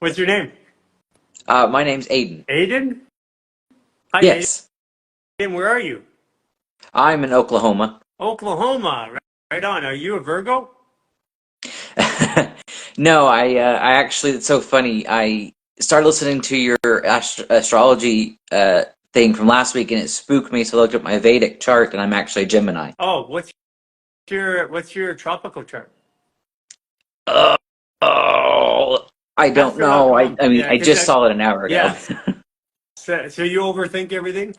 What's your name? My name's Aiden. Aiden? Hi, Yes, Aiden. Where are you? I'm in Oklahoma. Oklahoma. Right on. Are you a Virgo? No, I actually, it's so funny. I started listening to your astrology thing from last week, and it spooked me. So I looked at my Vedic chart, and I'm actually a Gemini. Oh, what's your tropical chart? Oh, oh, I don't know. I, Astro.com. I mean, Yeah, I because just saw it an hour ago. yeah. So you overthink everything?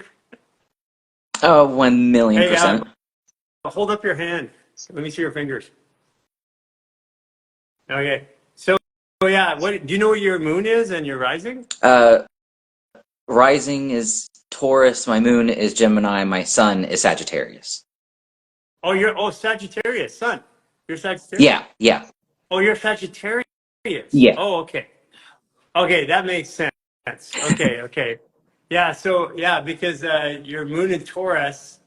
Oh, 1 million Hey, percent. hold up your hand. Let me see your fingers. Okay. So yeah, what do you know what your moon is and your rising? Uh, Rising is Taurus. My moon is Gemini. My sun is Sagittarius. Oh, Sagittarius, sun. You're Sagittarius. Yeah, yeah, Oh, you're Sagittarius. yeah. Oh, okay. Okay, that makes sense. Okay, okay. Yeah, so yeah, because your moon in Taurus,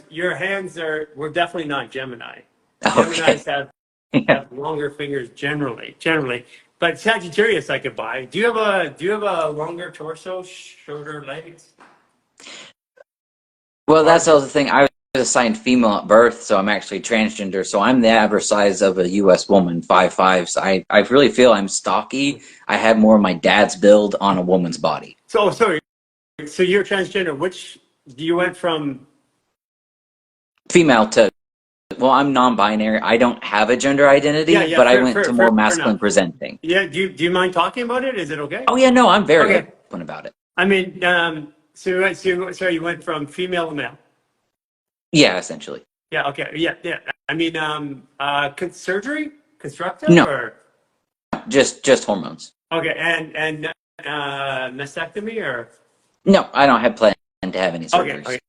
your hands we're definitely not Gemini. Okay. Geminis have longer fingers generally. But Sagittarius I could buy. Do you have a longer torso, shorter legs? Well, Or that's the other thing. I was assigned female at birth, so I'm actually transgender. So I'm the average size of a U.S. woman, 5'5". So I really feel I'm stocky. I have more of my dad's build on a woman's body. sorry. So you're transgender. Which you went from? Female to, well, I'm non-binary. I don't have a gender Yeah, identity, yeah, but I fair, went fair, to fair more masculine enough. presenting. Yeah, do you mind talking about it? Is it okay? Oh yeah, no, I'm very Okay. open about it. I mean, sorry, you went from female to male. Yeah, essentially. Yeah, okay, yeah, yeah. I mean, surgery, constructive, No, or just hormones. okay, and mastectomy, or No, I don't have planned to have any okay, surgeries. okay.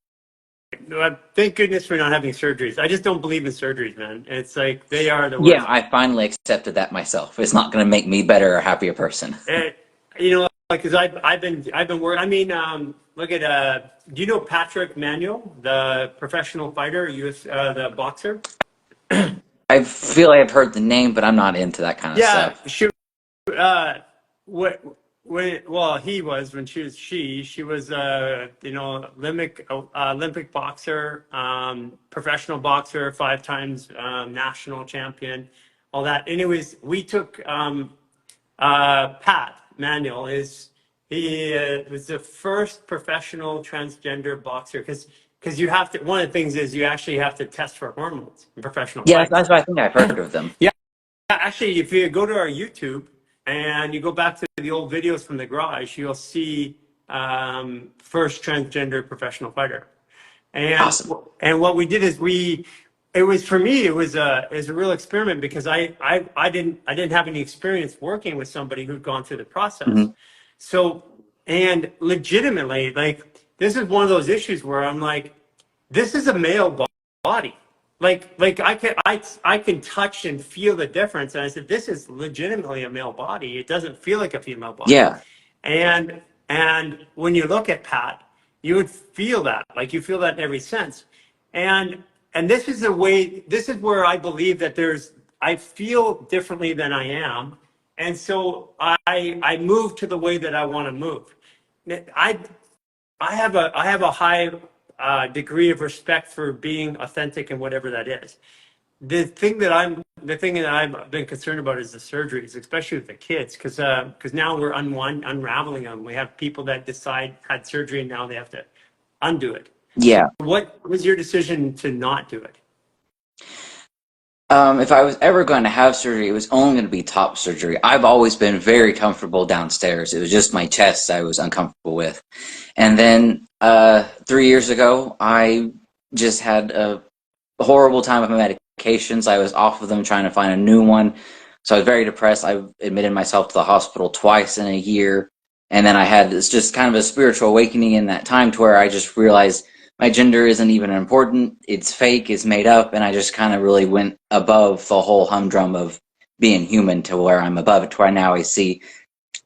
No, thank goodness for not having surgeries. I just don't believe in surgeries, man. It's like they are the Yeah, worst. I finally accepted that myself. It's not going to make me better or happier person. And, like, because I've been working. I mean, look at do you know Patrick Manuel, the professional fighter, US, the boxer? I feel like I've heard the name, but I'm not into that kind of Yeah, stuff. uh, what well he was when she was Olympic boxer, professional boxer, 5 times national champion, all that. Anyways, we took Pat Manuel is he was the first professional transgender boxer because you have to, one of the things is you actually have to test for hormones in professional Yeah, fights. that's what I think I've heard of them. Yeah, actually, if you go to our YouTube and you go back to the old videos from the garage, you'll see first transgender professional fighter. And Awesome. and what we did is it was for me it was a real experiment because I didn't have any experience working with somebody who'd gone through the process. Hmm. So, and legitimately, like, this is one of those issues where I'm like, this is a body. Like I can touch and feel the difference. And I said, this is legitimately a male body. It doesn't feel like a female body. Yeah. And when you look at Pat, you would feel that, like you feel that in every sense. And this is where I believe that I feel differently than I am. And so I move to the way that I want to move. I I have a high degree of respect for being authentic and whatever that is. The thing that I've been concerned about is the surgeries, especially with the kids, because now we're unraveling them. We have people that had surgery and now they have to undo it. So Yeah. what was your decision to not do it? If I was ever going to have surgery, it was only going to be top surgery. I've always been very comfortable downstairs. It was just my chest I was uncomfortable with. And then 3 years ago, I just had a horrible time with my medications. I was off of them trying to find a new one. So I was very depressed. I admitted myself to the hospital twice in a year. And then I had this just kind of a spiritual awakening in that time to where I just realized my gender isn't even important. It's fake, it's made up. And I just kind of really went above the whole humdrum of being human to where I'm above it, to where now I see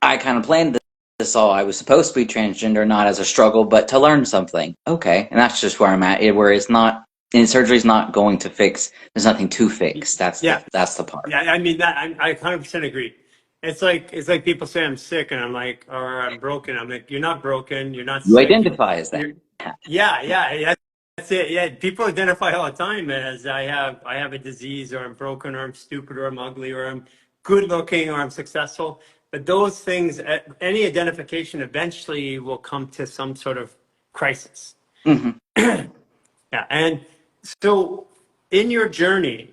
I kind of planned this all. I was supposed to be transgender, not as a struggle, but to learn something. Okay. And that's just where I'm at, where it's not, and surgery's not going to fix, there's nothing to fix. That's Yeah, the part. yeah. I mean that I 100% agree. it's like people say I'm sick and I'm like, or I'm broken. I'm like, you're not broken. You're not You sick. identify as that. You're, yeah, yeah. That's it. Yeah, people identify all the time as I have a disease, or I'm broken, or I'm stupid, or I'm ugly, or I'm good looking, or I'm successful. But those things, any identification eventually will come to some sort of crisis. Hmm. Yeah, and so in your journey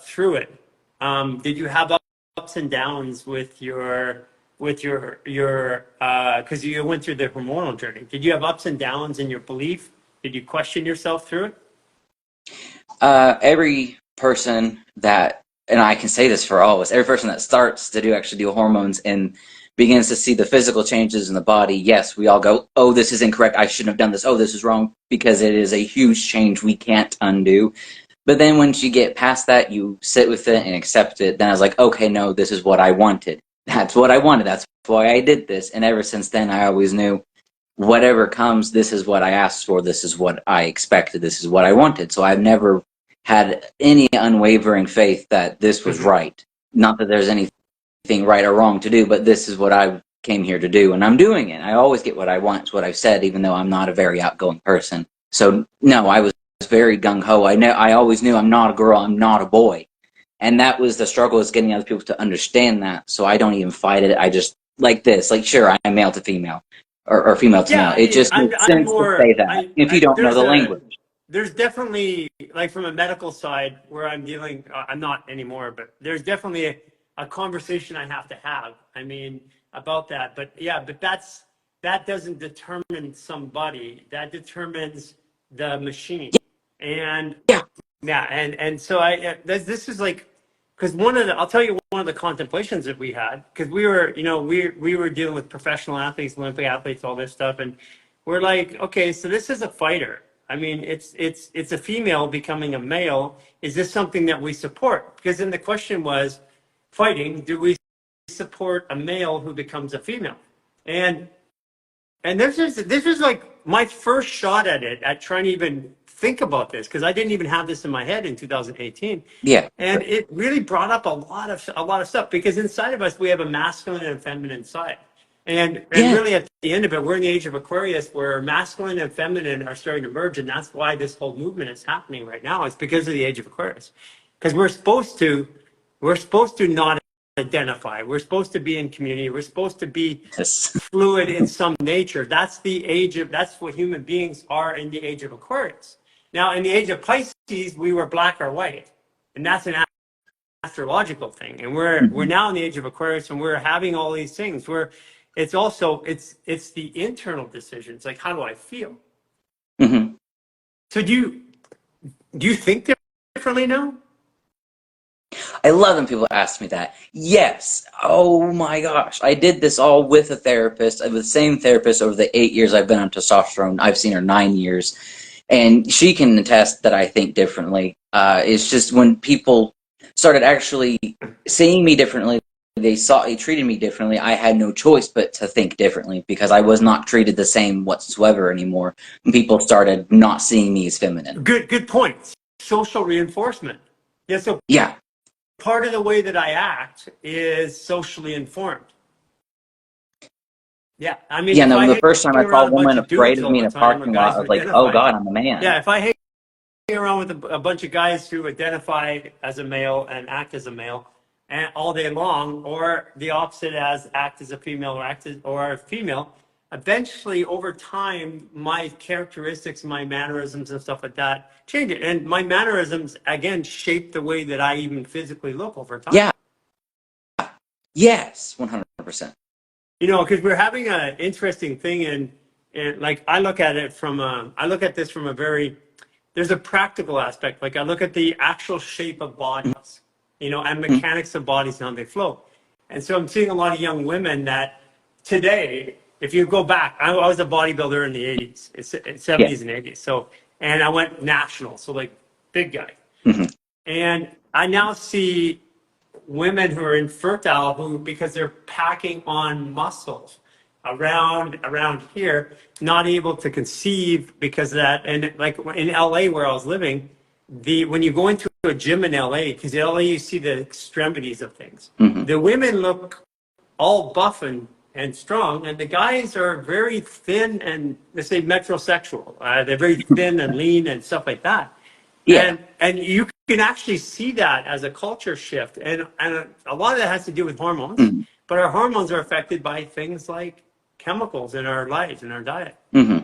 through it, did you have ups and downs with your because you went through the hormonal journey? Did you have ups and downs in your belief? Did you question yourself through it? Every person that, and I can say this for all of us, every person that starts to actually do hormones and begins to see the physical changes in the body, yes, we all go, oh, this is incorrect. I shouldn't have done this. Oh, this is wrong, because it is a huge change we can't undo. But then once you get past that, you sit with it and accept it. Then I was like, okay, no, this is what I wanted. That's what I wanted. That's why I did this. And ever since then, I always knew whatever comes, this is what I asked for. This is what I expected. This is what I wanted. So I've never had any unwavering faith that this was Mhm. right. Not that there's anything right or wrong to do, but this is what I came here to do, and I'm doing it. I always get what I want. It's what I've said, even though I'm not a very outgoing person. So no, I was very gung ho. I always knew I'm not a girl. I'm not a boy, and that was the struggle, is getting other people to understand that. So I don't even fight it. I just like this. Like, sure, I'm male to female, or female to male. Yeah, It just I'm makes I'm sense to say more that if you don't know the language. there's definitely, like, from a medical side where I'm dealing, I'm not anymore, but there's definitely a conversation I have to have. I mean, about that. But yeah, but that doesn't determine somebody. That determines the machine. And Yeah. yeah, and so this is like, because I'll tell you one of the contemplations that we had, because we were dealing with professional athletes, Olympic athletes, all this stuff, and we're like, okay, so this is a fighter. I mean, it's a female becoming a male. Is this something that we support? Because then the question was, fighting, do we support a male who becomes a female? And and this is like my first shot at it, at trying to even think about this, because I didn't even have this in my head in 2018. Yeah. And it really brought up a lot of stuff, because inside of us we have a masculine and feminine side. And Yeah. really at the end of it, we're in the age of Aquarius, where masculine and feminine are starting to merge, and that's why this whole movement is happening right now. It's because of the age of Aquarius. Because we're supposed to not identify. We're supposed to be in community. We're supposed to be Yes. fluid in some nature. That's what human beings are in the age of Aquarius. Now, in the age of Pisces, we were black or white, and that's an astrological thing. And we're Hmm. now in the age of Aquarius, and we're having all these things where it's the internal decisions, like, how do I feel? Hmm. So do you think differently now? I love when people ask me that. Yes. Oh my gosh. I did this all with a therapist, with the same therapist over the 8 years I've been on testosterone. I've seen her 9 years. And she can attest that I think differently. It's just when people started actually seeing me differently, they treated me differently. I had no choice but to think differently, because I was not treated the same whatsoever anymore. When people started not seeing me as feminine. Good point. Social reinforcement. Yeah, so Yeah. part of the way that I act is socially informed. Yeah, I mean, Yeah, if no, I the hang first time I saw around a a bunch woman of afraid dudes of all me in the a time, or parking lot, guys I who was like, oh identify, God, I'm a man. yeah, if I hang around with a bunch of guys who identify as a male and act as a male, and all day long, or the opposite, as act as a female or a female, eventually over time, my characteristics, my mannerisms and stuff like that change it. And my mannerisms, again, shape the way that I even physically look over time. Yeah. Yes. 100%. Because we're having an interesting thing, and like, I look at this from a very, there's a practical aspect. Like, I look at the actual shape of bodies, and Mhm. mechanics of bodies and how they flow. And so I'm seeing a lot of young women that today, if you go back, I was a bodybuilder in the 80s, Yeah. 70s and 80s. So, and I went national. So, like, big guy. Hmm. And I now see women who are infertile, who, because they're packing on muscles around here, not able to conceive because of that. And like in LA where I was living, when you go into a gym in LA, because in LA you see the extremities of things. Hmm. The women look all buff and strong, and the guys are very thin and, let's say, metrosexual. They're very thin and lean and stuff like that. Yeah. And you can actually see that as a culture shift, and a lot of that has to do with hormones. Hmm. But our hormones are affected by things like chemicals in our lives, in our diet. Hmm.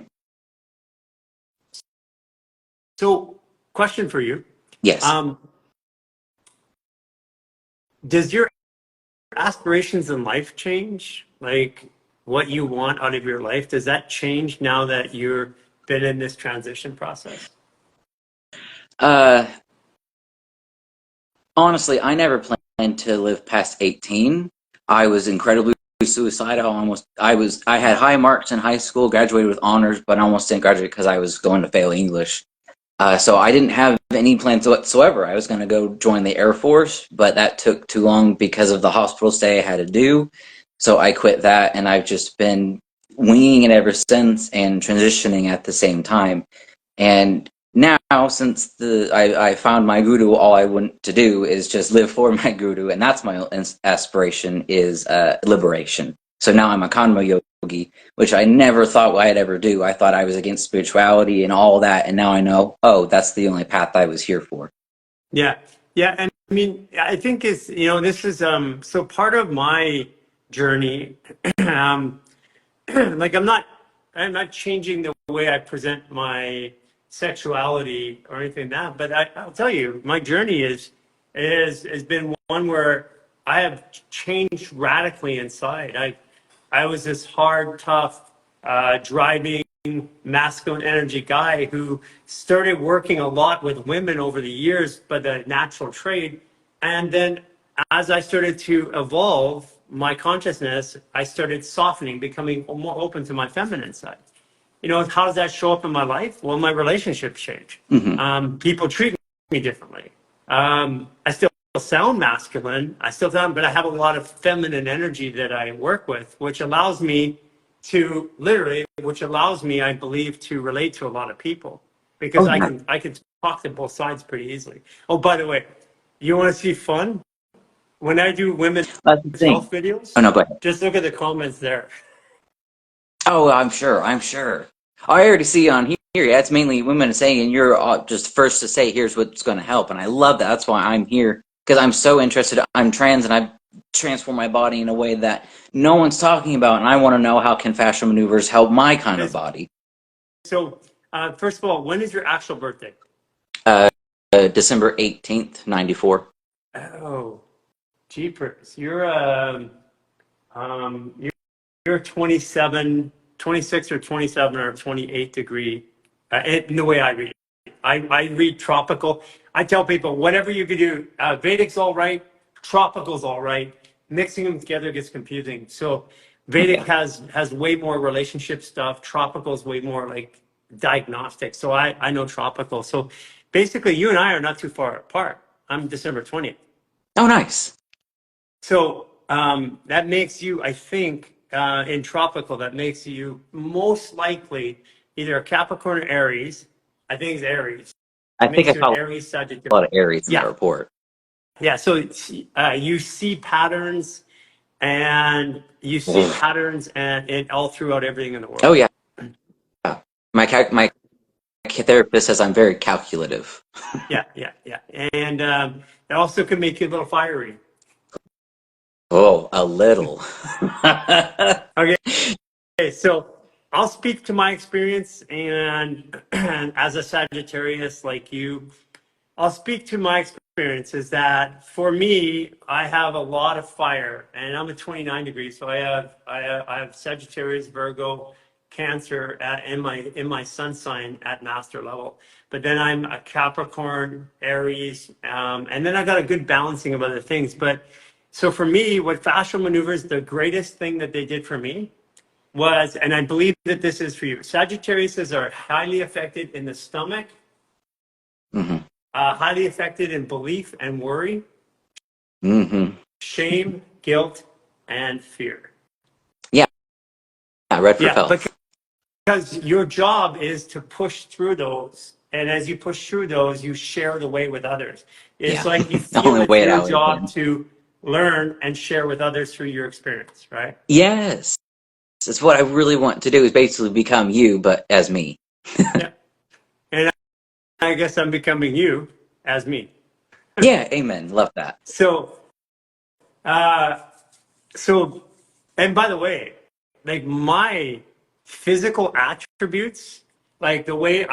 So, question for you: Yes. um, does your aspirations in life change? Like what you want out of your life, does that change now that you're been in this transition process? Uh, Honestly, I never planned to live past 18. I was incredibly suicidal. I had high marks in high school, graduated with honors, but I almost didn't graduate because I was going to fail English. So I didn't have any plans whatsoever. I was going to go join the Air Force, but that took too long because of the hospital stay I had to do. So I quit that, and I've just been winging it ever since and transitioning at the same time. And now, since I found my guru, all I want to do is just live for my guru, and that's my aspiration is liberation. So now I'm a Kanma yogi, which I never thought I'd ever do. I thought I was against spirituality and all that, and now I know, oh, that's the only path I was here for. Yeah. Yeah. And I mean, I think it's, this is, so part of my journey, um, like I'm not changing the way I present my sexuality or anything like that, but I'll tell you, my journey has been one where I have changed radically inside. I was this hard, tough, driving, masculine energy guy who started working a lot with women over the years, by the natural trade. And then as I started to evolve my consciousness, I started softening, becoming more open to my feminine side. How does that show up in my life? Well, my relationships change. Hmm. People treat me differently. I still sound masculine. I still sound, but I have a lot of feminine energy that I work with, which allows me I believe, to relate to a lot of people because Oh, I yeah. can I can talk to both sides pretty easily. Oh, by the way, you want to see fun? When I do women's That's the thing. health Oh, videos, no, go ahead. just look at the comments there. Oh, I'm sure. I'm sure. I already see on here. Yeah, it's mainly women saying, and you're just first to say, "Here's what's going to help," and I love that. That's why I'm here because I'm so interested. I'm trans, and I've transformed my body in a way that no one's talking about, and I want to know how can fascial maneuvers help my kind of Okay, body. so first of all, when is your actual birthday? Uh, December 18th, 94. Oh, jeepers! You're you're 27, 26 or 27 or 28 degree. In the way I read it, I read tropical. I tell people whatever you can do. Vedic's all right, tropical's all right. Mixing them together gets confusing. So Vedic Okay. has way more relationship stuff. Tropical's way more like diagnostic. So I know tropical. So basically, you and I are not too far apart. I'm December 20th. Oh, nice. So that makes you, I think, in tropical, that makes you most likely either a Capricorn or Aries. I think it's Aries. I It think makes I you an saw Aries a Sagittarius. lot of Aries in that Yeah, report. yeah. So you see patterns, and you see Ugh. patterns, and all throughout everything in the Oh world. yeah. My therapist says I'm very calculative. Yeah, yeah, yeah. And it also can make you a little fiery. Oh, a little. Okay. Okay, so I'll speak to my experience, and as a Sagittarius like you, I'll speak to my experience is that for me, I have a lot of fire, and I'm a 29 degrees, so I have Sagittarius, Virgo, Cancer in my sun sign at master level. But then I'm a Capricorn, Aries, and then I got a good balancing of other things. But so for me, what fascial maneuvers, the greatest thing that they did for me was, and I believe that this is for you, Sagittariuses are highly affected in the stomach, Hmm. highly affected in belief and worry, Hmm. shame, guilt, and fear. Yeah, I read for Yeah, health. because your job is to push through those And as you push through those, you share the weight with others. It's Yeah. like you The feel only it's way it your always job been. to learn and share with others through your experience, right? Yes. It's what I really want to do is basically become you, but as me. Yeah. And I guess I'm becoming you as me. Yeah, amen. Love that. So, uh, so, and by the way, like my physical attributes, like the way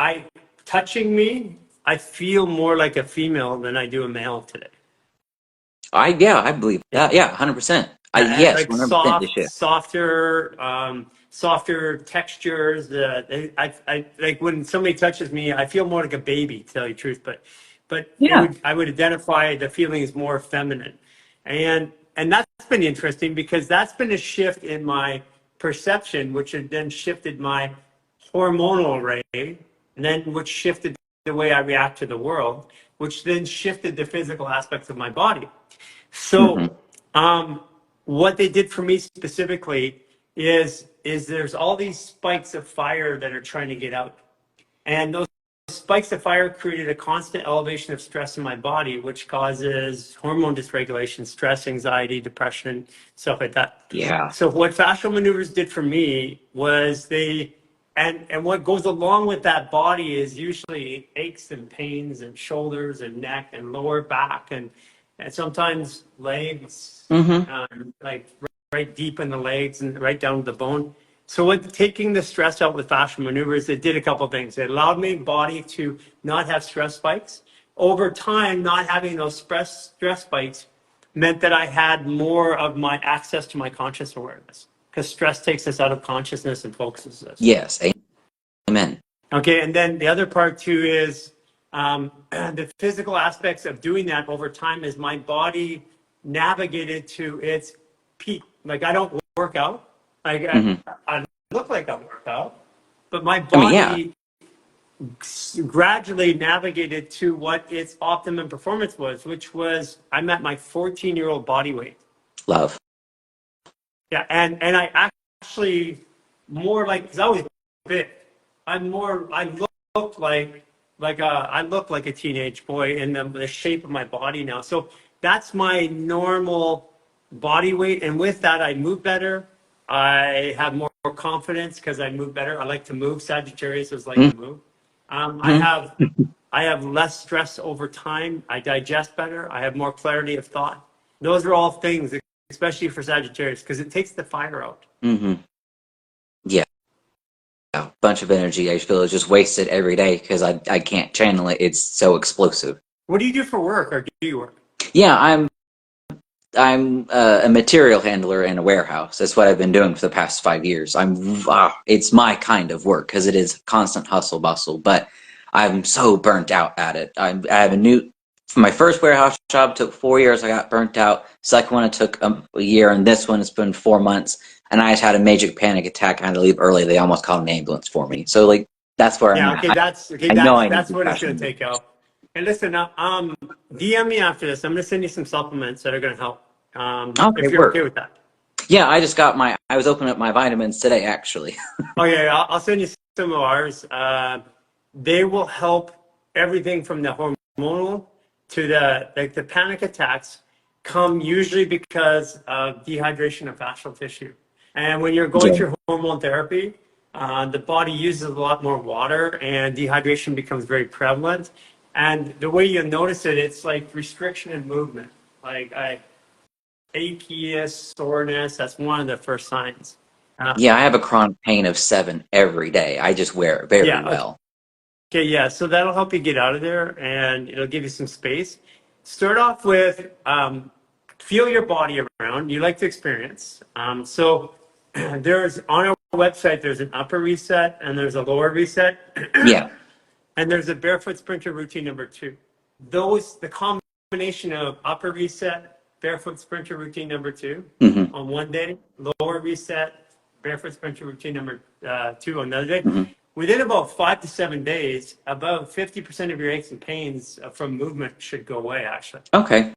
touching me, I feel more like a female than I do a male today. I believe that. Yeah, 100%. I yes, Like 100% the shift. softer textures. I like when somebody touches me, I feel more like a baby, to tell you the truth. But Yeah. I would identify the feeling as more feminine, and that's been interesting because that's been a shift in my perception, which had then shifted my hormonal rate, and then which shifted the way I react to the world, which then shifted the physical aspects of my body. Hmm. So, what they did for me specifically is there's all these spikes of fire that are trying to get out, and those spikes of fire created a constant elevation of stress in my body, which causes hormone dysregulation, stress, anxiety, depression, stuff like that. Yeah. So what fascial maneuvers did for me was and what goes along with that body is usually aches and pains and shoulders and neck and lower back and sometimes legs, Hmm. like right deep in the legs and right down to the bone. So with taking the stress out with fascial maneuvers, it did a couple of things. It allowed my body to not have stress spikes. Over time, not having those stress spikes meant that I had more of my access to my conscious awareness because stress takes us out of consciousness and focuses us. Yes, amen. Okay, and then the other part too is the physical aspects of doing that over time as my body navigated to its peak. Like I don't work out. Like Hmm. I look like I work out, but my I mean, yeah, body gradually navigated to what its optimum performance was, which was I'm at my 14-year-old body weight. love. Yeah, and I actually more like because I was big. I look I look like a teenage boy in the shape of my body now. So that's my normal body weight, and with that, I move better. I have more confidence because I move better. I like to move. Sagittarius is like to move. Um, I Hmm. have I have less stress over time. I digest better. I have more clarity of thought. Those are all things, especially for Sagittarius, because it takes the fire out. Hmm. Yeah, a bunch of energy I feel is just wasted every day because I can't channel it. It's so explosive. What do you do for work, or do you work? Yeah, I'm a material handler in a warehouse. That's what I've been doing for the past 5 years. It's my kind of work because it is constant hustle bustle, but I'm so burnt out at it. I have a new, for my first warehouse job took 4 years. I got burnt out. Second one it took a year, and this one it's been 4 months. And I just had a major panic attack. I had to leave early. They almost called an ambulance for me. So like that's where I'm Yeah, at. okay, I know I need that's to what it's fashion going to move. take out. And listen, DM me after this. I'm going to send you some supplements that are going to help. Okay, If you're okay work. with that. Yeah, I just got my. I was opening up my vitamins today, actually. Oh yeah, yeah, I'll send you some of ours. They will help everything from the hormonal to the panic attacks come usually because of dehydration of fascial tissue. And when you're going Yeah. through hormone therapy, the body uses a lot more water and dehydration becomes very prevalent. And the way you notice it, it's like restriction in movement. Like achiness, soreness, that's one of the first signs. Uh, Yeah, I have a chronic pain of 7 every day. I just wear it very yeah, well. okay, yeah. So that'll help you get out of there and it'll give you some space. Start off with feel your body around. You like to experience. So there's on our website, there's an upper reset and there's a lower reset. Yeah. And there's a barefoot sprinter routine number two. The combination of upper reset, barefoot sprinter routine number two Hmm. on one day, lower reset, barefoot sprinter routine number two on another day. Hmm. Within about 5 to 7 days, about 50% of your aches and pains from movement should go away, actually. Okay.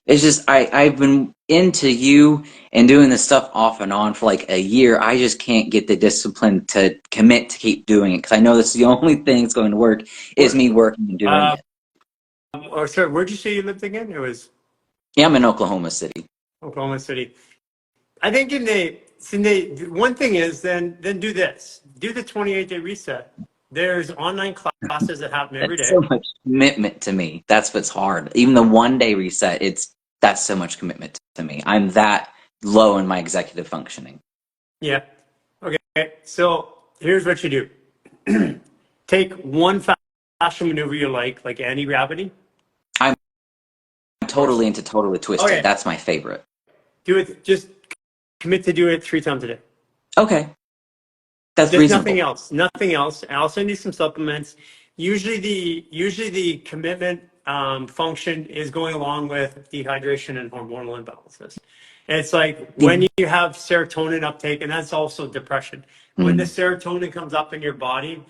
It's just I've been into you and doing this stuff off and on for like a year. I just can't get the discipline to commit to keep doing it because I know this is the only thing that's going to work is Where, me working and doing uh, it. or sorry, where'd you say you lived again? It was Yeah, I'm in Oklahoma City. Oklahoma City. I think one thing is then do this. Do the 28-day reset. There's online classes that happen every That's so day. much commitment to me. That's what's hard. Even the 1 day reset, that's so much commitment to me. I'm that low in my executive functioning. Yeah. Okay. So here's what you do. Take one fascial maneuver you like anti-gravity. I'm Or totally into totally twisted. okay, That's my favorite. do it. Just commit to do it 3 times a day. Okay, that's There's nothing reasonable. else. Nothing else. I'll send you some supplements. Usually the commitment function is going along with dehydration and hormonal imbalances. And it's like when you have serotonin uptake, and that's also depression. When the Mm, serotonin comes up in your body,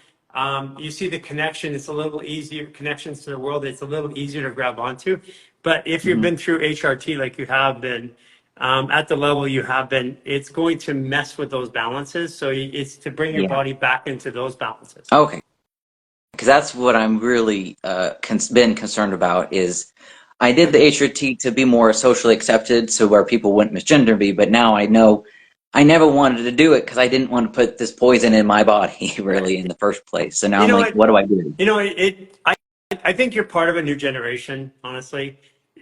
you see the connection. It's a little easier connections to the world. It's a little easier to grab onto. But if you've mhm. been through HRT like you have been, at the level you have been, it's going to mess with those balances. So it's to bring your Yeah. body back into those balances. Okay. Because that's what I'm really been concerned about is I did the HRT to be more socially accepted, so where people wouldn't misgender me. But now I know I never wanted to do it because I didn't want to put this poison in my body really in the first place. So now You I'm know like, what? what do I do? I think you're part of a new generation, honestly.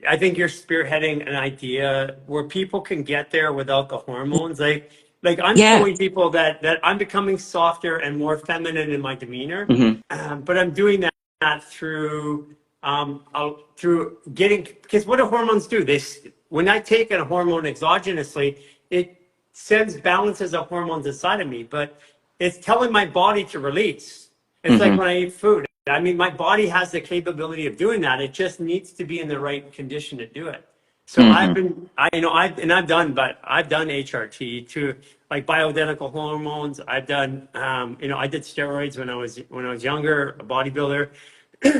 I think you're spearheading an idea where people can get there without the hormones. Like I'm Yeah. showing people that I'm becoming softer and more feminine in my demeanor, Hmm. but I'm doing that through getting because what do hormones do? When I take a hormone exogenously, it sends balances of hormones inside of me, but it's telling my body to release. It's like Hmm. when I eat food. I mean, my body has the capability of doing that. It just needs to be in the right condition to do it. So Hmm. I've done HRT to like bioidentical hormones. I did steroids when I was younger, a bodybuilder.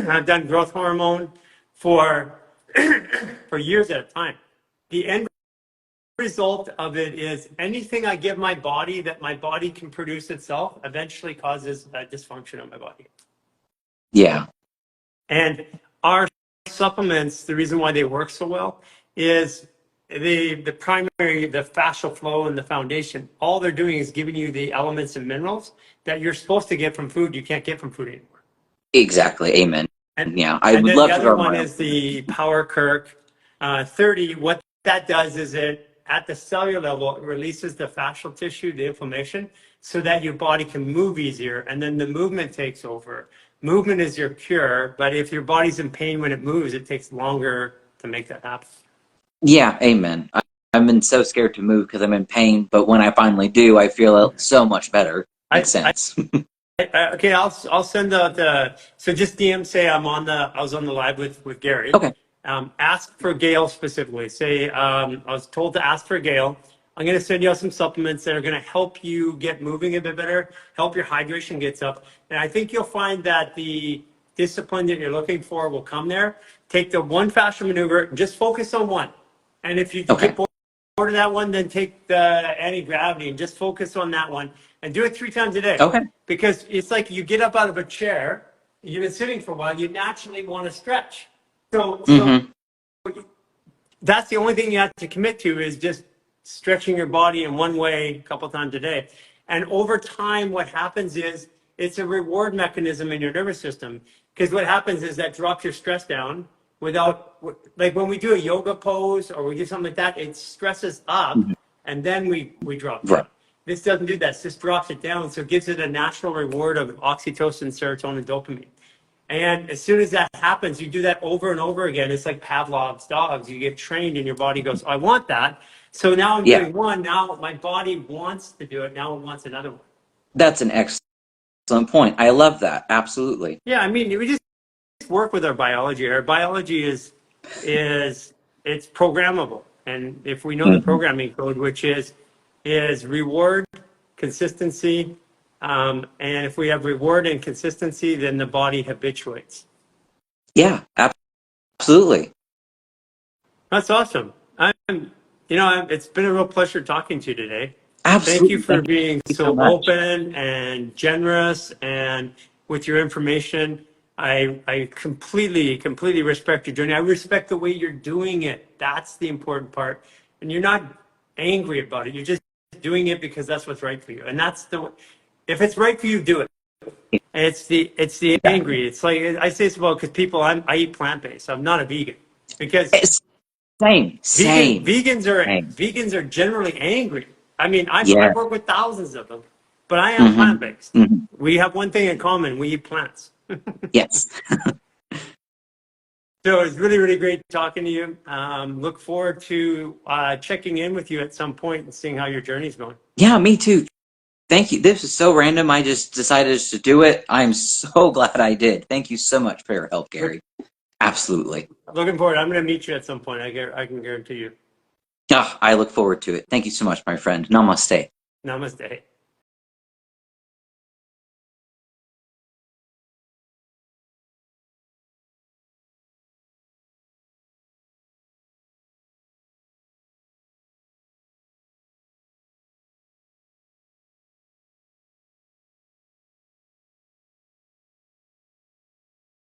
I've done growth hormone for for years at a time. The end result of it is anything I give my body that my body can produce itself eventually causes a dysfunction in my body. Yeah. And our supplements, the reason why they work so well is the primary, the fascial flow and the foundation. All they're doing is giving you the elements and minerals that you're supposed to get from food you can't get from food anymore. Exactly. Amen. And Yeah. I and would then the love to other grow one my own is food. the Power Kirk 30. What that does is it at the cellular level it releases the fascial tissue, the inflammation, so that your body can move easier, and then the movement takes over. Movement is your cure, but if your body's in pain when it moves, it takes longer to make that happen. Yeah. Amen. I've been so scared to move because I'm in pain, but when I finally do, I feel so much better. Makes I, I sense. Okay, I'll send out so just DM say I was on the live with Gary. Okay. Ask for Gail specifically. Say I was told to ask for Gail. I'm going to send you out some supplements that are going to help you get moving a bit better, help your hydration gets up, and I think you'll find that the discipline that you're looking for will come there. Take the one fascia maneuver, just focus on one, and if you get Okay. bored of that one, then take the anti-gravity and just focus on that one and do it 3 times a day. Okay. Because it's like you get up out of a chair, you've been sitting for a while, you naturally want to stretch. So Hmm. that's the only thing you have to commit to is just stretching your body in one way a couple times a day. And over time, what happens is it's a reward mechanism in your nervous system. Because what happens is that drops your stress down without, like when we do a yoga pose or we do something like that, it stresses up and then we drop Right. down. This doesn't do that. This drops it down. So it gives it a natural reward of oxytocin, serotonin, dopamine. And as soon as that happens, you do that over and over again. It's like Pavlov's dogs. You get trained and your body goes, I want that. So now I'm Yeah. doing one. Now my body wants to do it. Now it wants another one. That's an excellent point. I love that. Absolutely. Yeah, I mean, we just work with our biology. Our biology is it's programmable. And if we know the Hmm. programming code, which is reward, consistency, and if we have reward and consistency, then the body habituates. Yeah. Absolutely. That's awesome. It's been a real pleasure talking to you today. Thank you Absolutely. for Thank being you so so much. open and generous and with your information. I completely respect your journey. I respect the way you're doing it. That's the important part. And you're not angry about it. You're just doing it because that's what's right for you. And if it's right for you, do it. And it's the Exactly. angry. It's like I say it's about because I eat plant based. I'm not a vegan because It's same, same, same. vegans are generally angry. I mean, I've Yeah. worked with thousands of them, but I am Hmm. plant based. Hmm. We have one thing in common: we eat plants. Yes. So it's really great talking to you. Look forward to checking in with you at some point and seeing how your journey's going. Yeah, me too. Thank you. This is so random. I just decided to do it. I'm so glad I did. Thank you so much for your help, Look, Gary. Absolutely. looking forward. I'm going to meet you at some point. I can guarantee you. Ah, I look forward to it. Thank you so much, my friend. Namaste. Namaste.